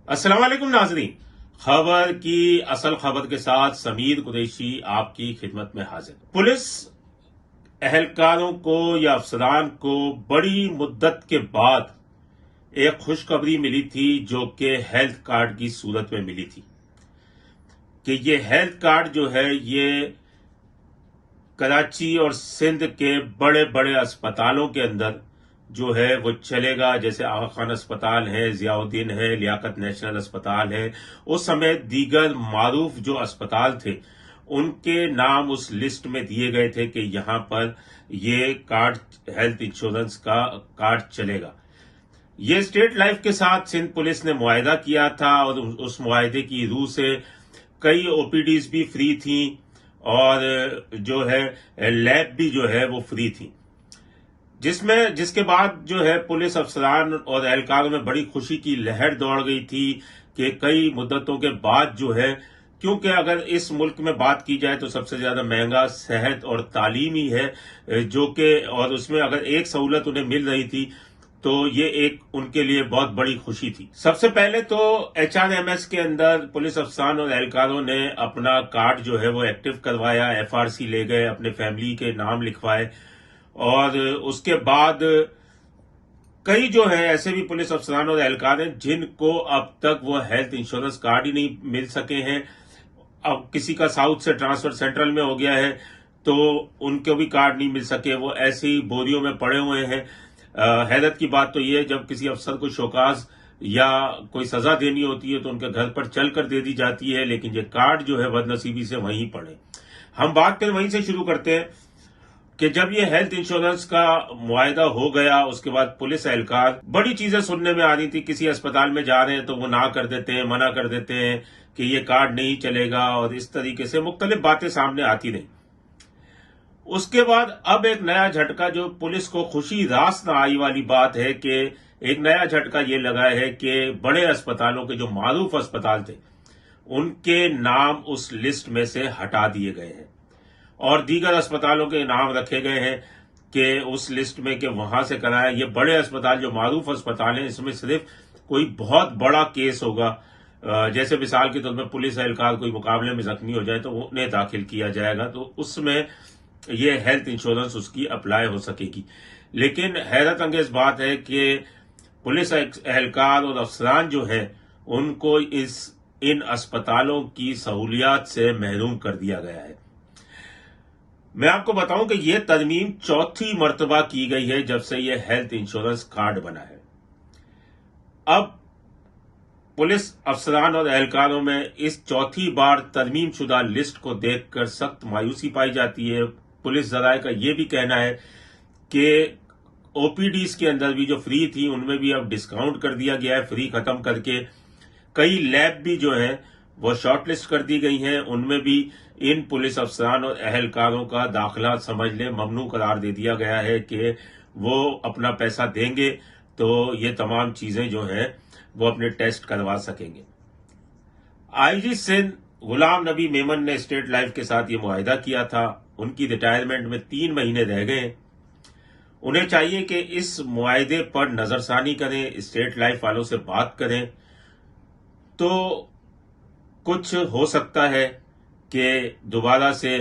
अस्सलाम वालेकुम नाजरीन। खबर की असल खबर के साथ समीर कुरैशी आपकी खिदमत में हाजिर। पुलिस एहलकारों को या अफसरान को बड़ी मुद्दत के बाद एक खुशखबरी मिली थी, जो कि हेल्थ कार्ड की सूरत में मिली थी कि ये हेल्थ कार्ड जो है ये कराची और सिंध के बड़े बड़े अस्पतालों के अंदर जो है वो चलेगा। जैसे आगा खान अस्पताल है, जियाउद्दीन है, लियाकत नेशनल अस्पताल है, उस समय दीगर मारूफ जो अस्पताल थे उनके नाम उस लिस्ट में दिए गए थे कि यहां पर ये कार्ड, हेल्थ इंश्योरेंस का कार्ड चलेगा। ये स्टेट लाइफ के साथ सिंध पुलिस ने मुआहिदा किया था और उस मुआहिदे की रूह से कई ओपीडीज भी फ्री थी और जो है लैब भी जो है वो फ्री थी, जिसके बाद जो है पुलिस अफसरान और एहलकारों में बड़ी खुशी की लहर दौड़ गई थी कि कई मुद्दतों के बाद जो है, क्योंकि अगर इस मुल्क में बात की जाए तो सबसे ज्यादा महंगा सेहत और तालीम ही है, जो कि और उसमें अगर एक सहूलत उन्हें मिल रही थी तो ये एक उनके लिए बहुत बड़ी खुशी थी। सबसे पहले तो HRMS के अंदर पुलिस अफसरान और एहलकारों ने अपना कार्ड जो है वो एक्टिव करवाया, FRC ले गए, अपने फैमिली के नाम लिखवाए और उसके बाद कई जो है ऐसे भी पुलिस अफसरान और एहलकार हैं जिनको अब तक वो हेल्थ इंश्योरेंस कार्ड ही नहीं मिल सके हैं। अब किसी का साउथ से ट्रांसफर सेंट्रल में हो गया है तो उनको भी कार्ड नहीं मिल सके, वो ऐसे ही बोरियों में पड़े हुए हैं। हैरत की बात तो ये है, जब किसी अफसर को शोकाज या कोई सजा देनी होती है तो उनके घर पर चलकर दे दी जाती है, लेकिन ये कार्ड जो है बदनसीबी से वहीं पड़े। हम बात फिर वहीं से शुरू करते हैं कि जब ये हेल्थ इंश्योरेंस का मुआहिदा हो गया, उसके बाद पुलिस एहलकार बड़ी चीजें सुनने में आ रही थी। किसी अस्पताल में जा रहे हैं तो वो ना कर देते हैं, मना कर देते हैं कि ये कार्ड नहीं चलेगा और इस तरीके से मुख्तलिफ बातें सामने आती रही। उसके बाद अब एक नया झटका, जो पुलिस को खुशी रास न आई वाली बात है कि एक नया झटका ये लगा है कि बड़े अस्पतालों के जो मारूफ अस्पताल थे उनके नाम उस लिस्ट में से हटा दिए गए हैं और दीगर अस्पतालों के नाम रखे गए हैं कि उस लिस्ट में कि वहां से कराया। ये बड़े अस्पताल जो मारूफ अस्पताल हैं, इसमें सिर्फ कोई बहुत बड़ा केस होगा, जैसे मिसाल के तौर पर पुलिस एहलकार कोई मुकाबले में जख्मी हो जाए तो उन्हें दाखिल किया जाएगा, तो उसमें ये हेल्थ इंश्योरेंस उसकी अप्लाई हो सकेगी। लेकिन हैरत अंगेज बात है कि पुलिस एहलकार और अफसरान जो है उनको इन अस्पतालों की सहूलियात से महरूम कर दिया गया है। मैं आपको बताऊं कि यह तरमीम चौथी मर्तबा की गई है जब से यह हेल्थ इंश्योरेंस कार्ड बना है। अब पुलिस अफसरान और एहलकारों में इस चौथी बार तरमीम शुदा लिस्ट को देखकर सख्त मायूसी पाई जाती है। पुलिस जराये का यह भी कहना है कि ओपीडीज के अंदर भी जो फ्री थी उनमें भी अब डिस्काउंट कर दिया गया है, फ्री खत्म करके। कई लैब भी जो है वो शॉर्टलिस्ट कर दी गई हैं, उनमें भी इन पुलिस अफसरान और एहलकारों का दाखिला समझ ले ममनू करार दे दिया गया है कि वो अपना पैसा देंगे तो ये तमाम चीजें जो हैं वो अपने टेस्ट करवा सकेंगे। आईजी सिंध गुलाम नबी मेमन ने स्टेट लाइफ के साथ ये मुआहिदा किया था। उनकी रिटायरमेंट में 3 महीने रह गए। उन्हें चाहिए कि इस मुआहिदे पर नजरसानी करें, स्टेट लाइफ वालों से बात करें, तो कुछ हो सकता है कि दोबारा से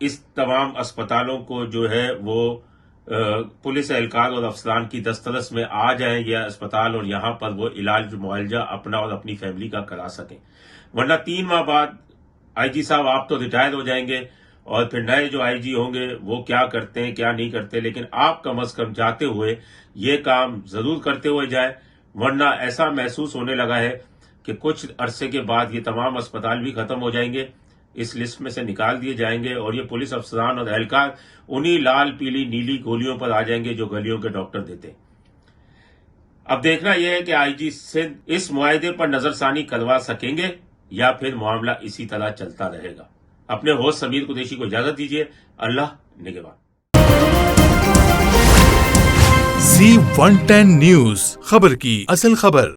इस तमाम अस्पतालों को जो है वो पुलिस एहलकार और अफसरान की दस्तरस में आ जाएं यह अस्पताल और यहां पर वो इलाज मुआवजा अपना और अपनी फैमिली का करा सकें। वरना 3 माह बाद आईजी साहब आप तो रिटायर हो जाएंगे और फिर नए जो आईजी होंगे वो क्या करते हैं क्या नहीं करते, लेकिन आप कम अज कम जाते हुए ये काम जरूर करते हुए जाए। वरना ऐसा महसूस होने लगा है कि कुछ अरसे के बाद ये तमाम अस्पताल भी खत्म हो जाएंगे, इस लिस्ट में से निकाल दिए जाएंगे और ये पुलिस अफसरान और एहलकार उन्हीं लाल पीली नीली गोलियों पर आ जाएंगे जो गलियों के डॉक्टर देते। अब देखना यह है कि आईजी सिंध इस मुआहिदे पर नजरसानी करवा सकेंगे या फिर मामला इसी तरह चलता रहेगा। अपने होस्ट समीर कुरैशी को इजाजत दीजिए। अल्लाह निगहबान। Z110 न्यूज, खबर की असल खबर।